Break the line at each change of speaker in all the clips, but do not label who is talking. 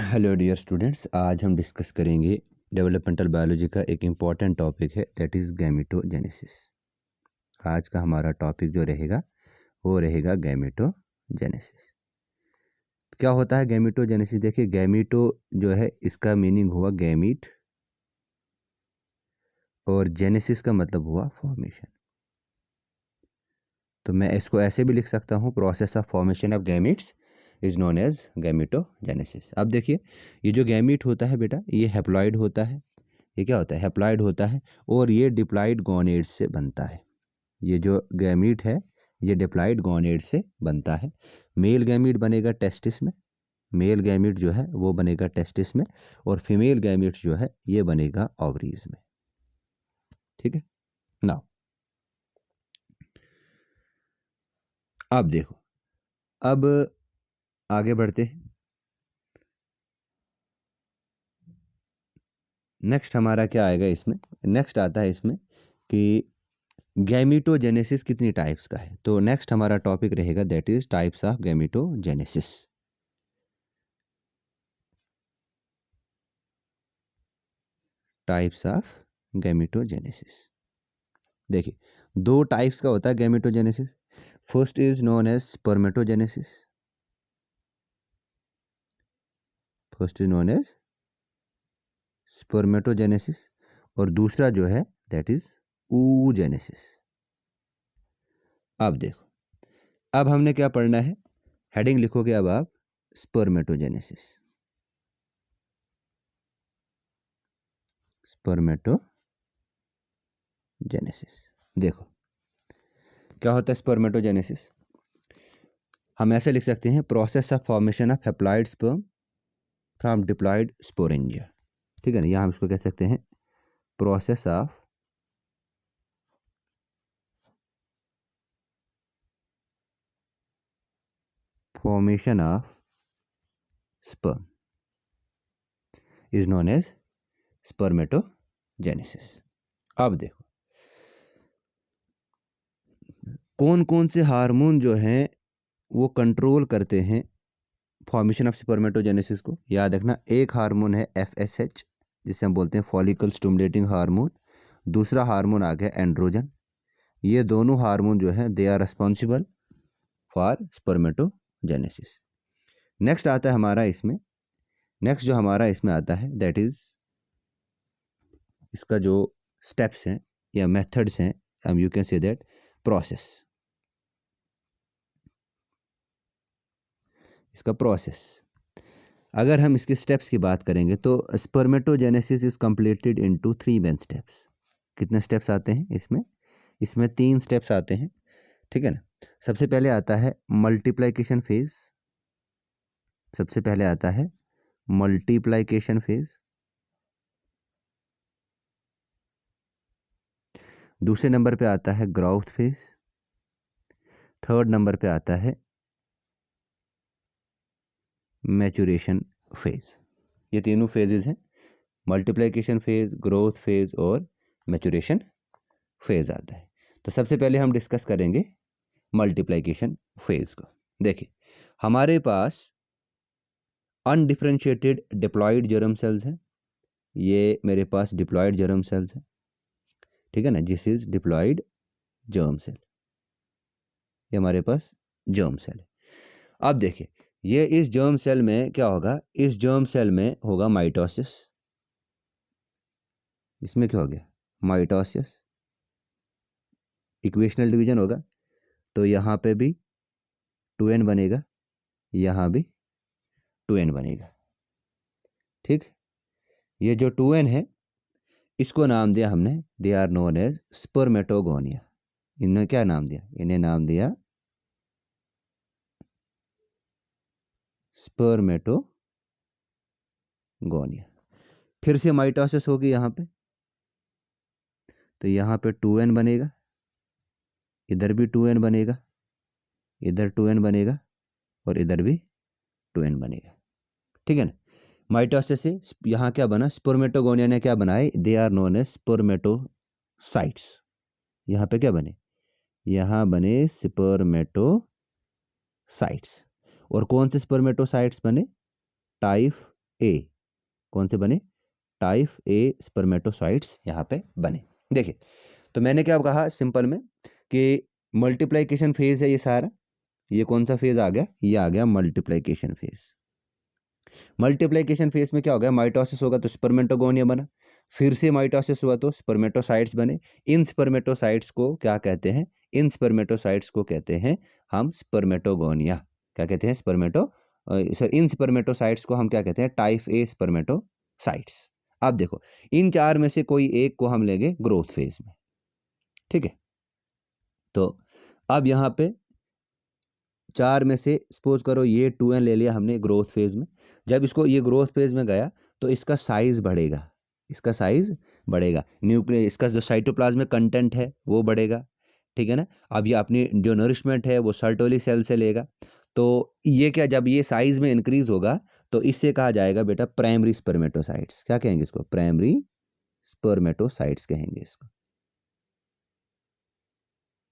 Hello dear students, आज हम discuss करेंगे डेवलपमेंटल बायोलॉजी का एक इम्पॉर्टेंट टॉपिक है, दैट इज़ गैमेटोजेनेसिस। आज का हमारा टॉपिक जो रहेगा वो रहेगा गैमेटोजेनेसिस। क्या होता है गैमेटोजेनेसिस? देखिए, गैमेटो जो है इसका मीनिंग हुआ गैमीट और जेनेसिस का मतलब हुआ फॉर्मेशन। तो मैं इसको ऐसे भी लिख सकता हूँ, process of formation of gametes is known as gametogenesis. अब देखिए, ये जो गैमीट होता है बेटा, ये हैप्लॉइड होता है। ये क्या होता है? हैप्लॉइड होता है और ये डिप्लॉइड गोनेड्स से बनता है। ये जो गैमीट है ये डिप्लॉइड गोनेड से बनता है। मेल गैमीट बनेगा टेस्टिस में, मेल गैमीट जो है वो बनेगा टेस्टिस में, और फीमेल गैमीट जो है ये बनेगा ओवरीज में। ठीक है। नाउ अब देखो, अब आगे बढ़ते हैं। नेक्स्ट हमारा क्या आएगा इसमें? नेक्स्ट आता है इसमें कि गैमेटोजेनेसिस कितनी टाइप्स का है। तो नेक्स्ट हमारा टॉपिक रहेगा that is types of gametogenesis. Types of gametogenesis. देखिए, दो टाइप्स का होता है gametogenesis. First is known as spermatogenesis. First is known as spermatogenesis और दूसरा जो है दैट इज oogenesis। अब देखो, अब हमने क्या पढ़ना है? हेडिंग लिखोगे अब आप स्पर्मेटोजेनेसिस। स्पर्मेटोजेनेसिस। देखो क्या होता है स्पर्मेटोजेनेसिस। हम ऐसे लिख सकते हैं, process of formation of haploid sperm from diploid sporangia. ठीक है ना, यहाँ हम इसको कह सकते हैं process of formation of sperm is known as spermatogenesis. अब देखो, कौन कौन से हार्मोन जो हैं वो कंट्रोल करते हैं फॉर्मेशन ऑफ स्पर्मेटोजेनेसिस को। याद रखना, एक हार्मोन है FSH जिसे हम बोलते हैं फॉलिकल स्टिमुलेटिंग हार्मोन, दूसरा हार्मोन आ गया एंड्रोजन। ये दोनों हार्मोन जो है they are responsible for spermatogenesis. Next आता है हमारा इसमें, नेक्स्ट जो हमारा इसमें आता है दैट इज इसका जो स्टेप्स हैं या मेथड्स हैं, you can say that process. इसका प्रोसेस, अगर हम इसके स्टेप्स की बात करेंगे तो spermatogenesis is completed into 3 main steps. कितने स्टेप्स आते हैं इसमें? इसमें 3 स्टेप्स आते हैं। ठीक है ना। सबसे पहले आता है मल्टीप्लाइकेशन फेज। सबसे पहले आता है मल्टीप्लाइकेशन फेज। दूसरे नंबर पे आता है ग्रोथ फेज। थर्ड नंबर पे आता है मैचुरेशन फेज। ये तीनों फेजेस हैं, मल्टीप्लिकेशन फेज, ग्रोथ फेज और मैचुरेशन फेज आता है। तो सबसे पहले हम डिस्कस करेंगे मल्टीप्लिकेशन फेज को। देखिए, हमारे पास अनडिफरेंशिएटेड डिप्लॉयड जर्म सेल्स हैं। ये मेरे पास डिप्लॉयड जर्म सेल्स हैं। ठीक है ना, this is diploid germ cell. ये हमारे पास जर्म सेल है। अब देखिए, ये इस जर्म सेल में क्या होगा? इस जर्म सेल में होगा माइटोसिस। इसमें क्या हो गया? माइटोसिस। इक्वेशनल डिवीजन होगा, तो यहाँ पे भी 2n बनेगा, यहाँ भी 2n बनेगा। ठीक, ये जो 2n है इसको नाम दिया हमने, they are known as spermatogonia. इन्होंने क्या नाम दिया? इन्हें नाम दिया स्पर्मेटोगोनिया। फिर से माइटोसिस होगी यहाँ पे, तो यहाँ पे 2n बनेगा, इधर भी 2n बनेगा, इधर 2n बनेगा और इधर भी 2n बनेगा। ठीक है ना। माइटोसिस से यहाँ क्या बना? स्पर्मेटोगोनिया ने क्या बनाए? They are known as spermatocytes. यहाँ पे क्या बने? यहाँ बने स्पर्मेटोसाइट्स। और कौन से स्पर्मेटोसाइट्स बने? टाइप ए, कौन से बने, टाइप ए स्पर्मेटोसाइट्स यहाँ पे बने। देखिए, तो मैंने क्या कहा सिंपल में कि मल्टीप्लिकेशन फेज है ये सारा, ये कौन सा फेज आ गया, ये आ गया मल्टीप्लिकेशन फेज। मल्टीप्लिकेशन फेज में क्या हो गया, माइटोसिस होगा तो स्पर्मेटोगोनिया बना, फिर से माइटोसिस हुआ तो स्पर्मेटोसाइट्स बने। इन स्पर्मेटोसाइट्स को क्या कहते हैं, इन स्पर्मेटोसाइट्स को कहते हैं हम स्पर्मेटोगोनिया। क्या कहते हैं, इन स्पर्मेटोसाइट्स को हम क्या कहते हैं, टाइप ए स्पर्मेटोसाइट्स। अब देखो, इन चार में से कोई एक को हम लेंगे ग्रोथ फेज में, ठीक है। तो अब यहाँ पे चार में से सपोज करो ये 2n ले लिया हमने ग्रोथ फेज में। जब इसको ये ग्रोथ फेज में गया तो इसका साइज बढ़ेगा, इसका साइज बढ़ेगा, न्यूक्लियस, इसका जो साइटोप्लाज्मिक कंटेंट है वो बढ़ेगा, ठीक है ना। अब ये अपनी जो नरिशमेंट है वो सर्टोली सेल से लेगा। तो ये क्या, जब ये साइज में इंक्रीज होगा तो इससे कहा जाएगा बेटा प्राइमरी स्पर्मेटोसाइट्स। क्या कहेंगे इसको, प्राइमरी स्पर्मेटोसाइट्स कहेंगे इसको,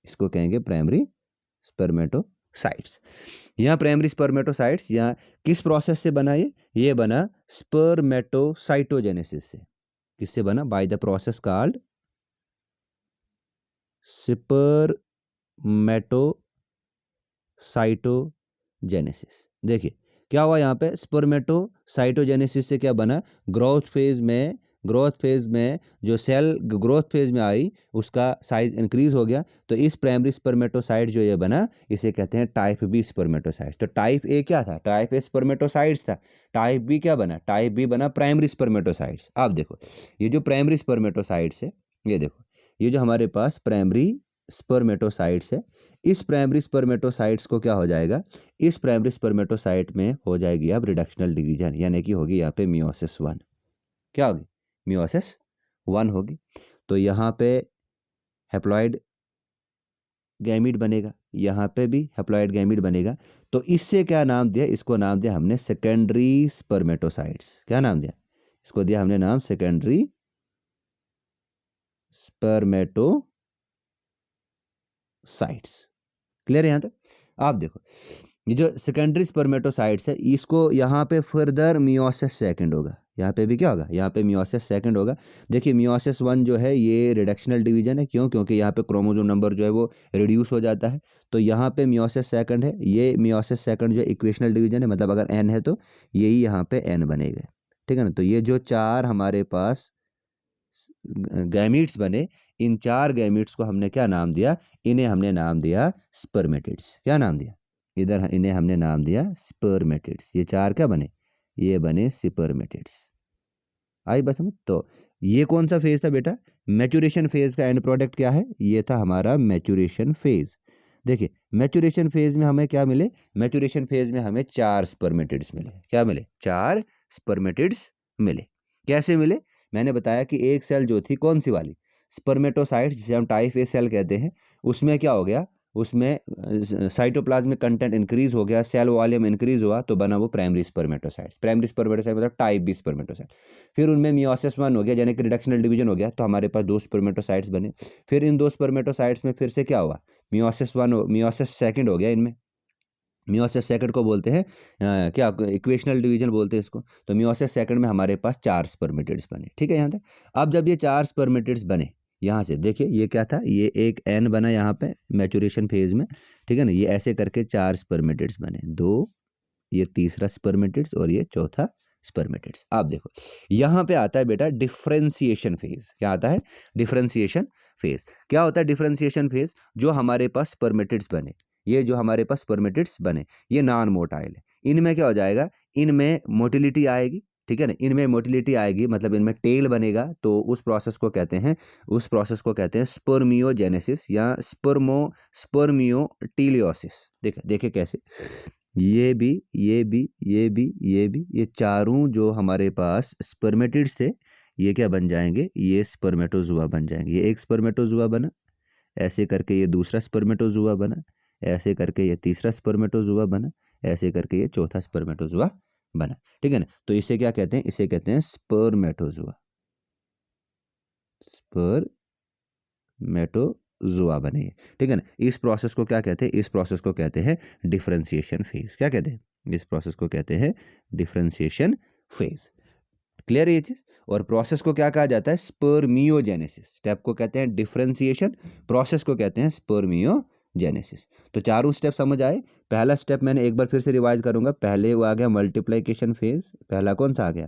इसको कहेंगे प्राइमरी स्पर्मेटोसाइट्स। यहाँ प्राइमरी स्पर्मेटोसाइट्स यहाँ किस प्रोसेस से बना, ये बना स्पर्मेटोसाइटोजेनेसिस से। किससे बना, by the process called spermatocytogenesis. देखिए क्या हुआ यहाँ पे, स्पर्मेटोसाइटोजेनेसिस से क्या बना, ग्रोथ फेज में जो सेल ग्रोथ फेज में आई उसका साइज इंक्रीज हो गया। तो इस प्राइमरी स्पर्मेटोसाइट जो ये बना इसे कहते हैं टाइप बी स्पर्मेटोसाइट। तो टाइप ए क्या था, टाइप ए स्पर्मेटोसाइट्स था, टाइप बी क्या बना, टाइप बी बना प्राइमरी स्पर्मेटोसाइट्स। अब देखो ये जो प्राइमरी स्पर्मेटोसाइट्स है, ये देखो ये जो हमारे पास प्राइमरी स्पर्मेटोसाइट्स है, इस प्राइमरी स्पर्मेटोसाइट्स को क्या हो जाएगा, इस प्राइमरी स्पर्मेटोसाइट में हो जाएगी अब रिडक्शनल डिवीजन, यानी कि होगी यहाँ पे मियोसिस 1। क्या होगी, मियोसिस 1 होगी। तो यहाँ पे हैप्लॉइड गैमीट बनेगा, यहाँ पे भी हैप्लॉइड गैमीट बनेगा। तो इससे क्या नाम दिया, इसको नाम दिया हमने सेकेंडरी स्पर्मेटोसाइट्स। क्या नाम दिया, इसको दिया हमने नाम सेकेंडरी स्पर्मेटोसाइट्स। क्लियर है यहाँ तक। आप देखो ये जो सेकेंडरी स्पर्मेटोसाइट्स है इसको यहाँ पे फर्दर मियोसिस सेकंड होगा, यहाँ पे भी क्या होगा, यहाँ पे मियोसिस सेकंड होगा। देखिए मियोसिस 1 जो है ये रिडक्शनल डिवीजन है, क्यों, क्योंकि यहाँ पे क्रोमोसोम नंबर जो है वो रिड्यूस हो जाता है। तो यहाँ पे मियोसिस सेकंड है, ये मियोसिस सेकंड जो इक्वेशनल डिवीजन है, मतलब अगर n है तो यही यहाँ पे n बनेगा, ठीक है ना। तो ये जो चार हमारे पास गैमीट्स बने, इन चार गैमीट्स को हमने क्या नाम दिया, इन्हें हमने नाम दिया स्पर्मेटिड्स। क्या नाम दिया, इधर इन्हें हमने नाम दिया स्पर्मेटिड्स। ये चार क्या बने, ये बने स्पर्मेटिड्स। आई बस समझ। तो ये कौन सा फेज था बेटा, मैच्योरेशन फेज का एंड प्रोडक्ट क्या है, ये था हमारा मैच्योरेशन फेज। देखिए मैच्योरेशन फेज में हमें क्या मिले, मैच्योरेशन फेज में हमें 4 स्पर्मेटिड्स मिले। क्या मिले, 4 स्पर्मेटिड्स मिले। कैसे मिले, मैंने बताया कि एक सेल जो थी कौन सी वाली, स्पर्मेटोसाइट्स जिसे हम टाइप ए सेल कहते हैं, उसमें क्या हो गया, उसमें साइटोप्लाज्मिक कंटेंट इंक्रीज हो गया, सेल वॉल्यूम इंक्रीज हुआ, तो बना वो प्राइमरी स्पर्मेटोसाइट्स। प्राइमरी स्पर्मेटोसाइट मतलब टाइप बी स्पर्मेटोसाइट। फिर उनमें मियोसिस 1 हो गया, यानी कि रिडक्शनल डिवीजन हो गया, तो हमारे पास 2 स्पर्मेटोसाइट्स बने। फिर इन 2 स्पर्मेटोसाइट्स में फिर से क्या हुआ, मियोसिस सेकंड हो गया इनमें। मियोसिस सेकंड को बोलते हैं क्या, इक्वेशनल डिवीजन बोलते हैं इसको। तो मियोसिस सेकंड में हमारे पास 4 स्पर्मेटिड्स बने, ठीक है यहाँ तक। अब जब ये 4 स्पर्मेटिड्स बने, यहाँ से देखिए ये क्या था, ये एक n बना यहाँ पे मैच्योरेशन फेज में, ठीक है ना। ये ऐसे करके 4 स्पर्मेटिड्स बने, 2, ये तीसरा स्पर्मेटिड्स और ये चौथा स्पर्मेटिड्स। आप देखो यहाँ पे आता है बेटा डिफ्रेंसिएशन फेज। क्या आता है, डिफ्रेंसिएशन फेज। क्या होता है डिफ्रेंसिएशन फेज, जो हमारे पास स्पर्मेटिड्स बने, ये जो हमारे पास स्पर्मेटिड्स बने ये नॉन मोटाइल है, इनमें क्या हो जाएगा, इनमें मोटिलिटी आएगी, ठीक है ना। इनमें मोटिलिटी आएगी मतलब इनमें टेल बनेगा। तो उस प्रोसेस को कहते हैं, उस प्रोसेस को कहते हैं स्पर्मियोजेनेसिस या स्पर्मियोटीलियोसिस। देखे कैसे, ये भी ये भी ये भी ये भी, ये चारों जो हमारे पास स्पर्मेटिड्स थे ये क्या बन जाएंगे, ये स्पर्मेटोजुआ बन जाएंगे। ये एक स्पर्मेटोजुआ बना, ऐसे करके ये दूसरा स्पर्मेटोजुआ बना, ऐसे करके ये तीसरा स्पर्मेटोजुआ बना, ऐसे करके ये चौथा स्पर्मेटोजुआ बना, ठीक है ना। तो इसे क्या कहते हैं, इसे कहते हैं स्पर्मेटोजुआ। स्पर्मेटोजुआ बने, ठीक है ना। इस प्रोसेस को क्या कहते हैं, इस प्रोसेस को कहते हैं डिफरेंशिएशन फेज। क्या कहते हैं, इस प्रोसेस को कहते हैं डिफरेंशिएशन फेज। क्लियर ये चीज। और प्रोसेस को क्या कहा जाता है? स्पर्मियोजेनेसिस। स्टेप को कहते हैं डिफरेंशिएशन, प्रोसेस को कहते हैं स्पर्मियोजेनेसिस। तो चारों स्टेप समझ आए। पहला स्टेप मैंने एक बार फिर से रिवाइज करूंगा। पहले वो आ गया मल्टीप्लिकेशन फेज। पहला कौन सा आ गया?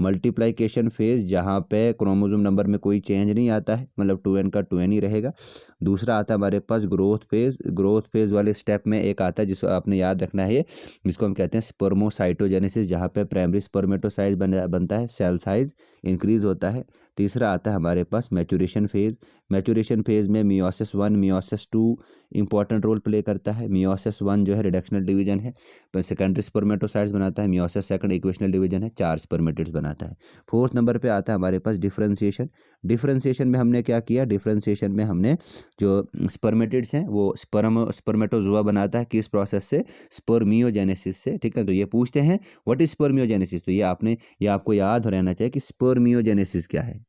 मल्टीप्लिकेशन फेज, जहाँ पे क्रोमोसोम नंबर में कोई चेंज नहीं आता है, मतलब 2n का 2n ही रहेगा। दूसरा आता है हमारे पास ग्रोथ फेज। ग्रोथ फेज वाले स्टेप में एक आता है जिसको आपने याद रखना है, जिसको हम कहते हैं स्पर्मोसाइटोजेनेसिस, जहाँ पे प्राइमरी स्पर्मेटोसाइट बनता है, सेल साइज इंक्रीज होता है। तीसरा आता है हमारे पास मैच्योरेशन फेज। मैच्योरेशन फेज में meiosis 1 meiosis 2 important role play करता है। मियोसिस 1 जो है रिडक्शनल डिवीजन है, सेकेंडरी स्पर्मेटोसाइट्स बनाता है। मियोसिस 2 इक्वेशनल डिवीजन है, 4 स्पर्मेटिड्स बनाता है। फोर्थ नंबर पे आता है हमारे पास डिफरेंशिएशन। डिफरेंशिएशन में हमने क्या किया? डिफरेंशिएशन में हमने जो स्पर्मेटिड्स हैं वो स्पर्मेटोजुआ बनाता है। किस प्रोसेस से? स्पर्मियोजेनेसिस से। ठीक है, तो ये पूछते हैं व्हाट इज स्पर्मियोजेनेसिस, तो ये आपको याद रहना चाहिए कि स्पर्मियोजेनेसिस क्या है।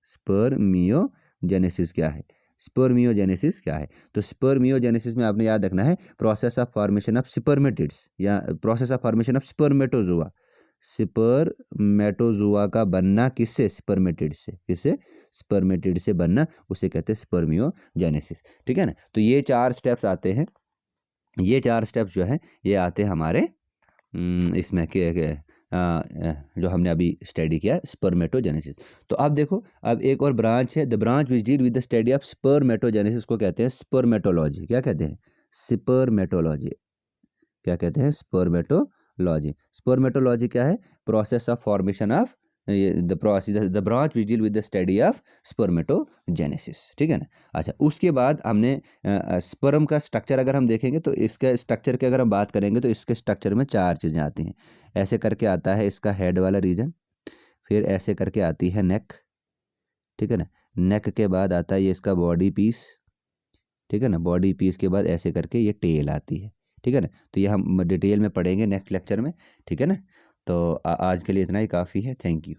स्पर्मियोजेनेसिस क्या है? स्पर्मियोजेनेसिस क्या है? तो स्पर्मियोजेनेसिस में आपने याद रखना है process of formation of spermatids या process of formation of spermatozoa. Spermatozoa का बनना किससे? स्पर्मेटिड से। किससे? स्पर्मेटिड से बनना, उसे कहते हैं स्पर्मियोजेनेसिस। ठीक है ना। तो ये 4 स्टेप्स आते हैं। ये 4 स्टेप्स जो है ये आते हैं हमारे इसमें जो हमने अभी स्टडी किया स्पर्मेटोजेनेसिस। तो अब देखो, अब एक और ब्रांच है, the branch which deal with the study of spermatogenesis को कहते हैं स्पर्मेटोलॉजी। क्या कहते हैं? स्पर्मेटोलॉजी। क्या कहते हैं? स्पर्मेटोलॉजी। स्पर्मेटोलॉजी क्या है? Process of formation of the branch which deal with the study of spermatogenesis. ठीक है ना। अच्छा, उसके बाद हमने स्पर्म का स्ट्रक्चर अगर हम देखेंगे तो इसके स्ट्रक्चर की अगर हम बात करेंगे तो इसके स्ट्रक्चर में 4 चीज़ें आती हैं। ऐसे करके आता है इसका हेड वाला रीजन, फिर ऐसे करके आती है नेक। ठीक है ना। नेक के बाद आता है ये इसका बॉडी पीस। ठीक है ना। बॉडी पीस के बाद ऐसे करके ये टेल आती है। ठीक है ना। तो ये हम डिटेल में पढ़ेंगे नेक्स्ट लेक्चर में। ठीक है ना। तो आज के लिए इतना ही काफ़ी है। Thank you.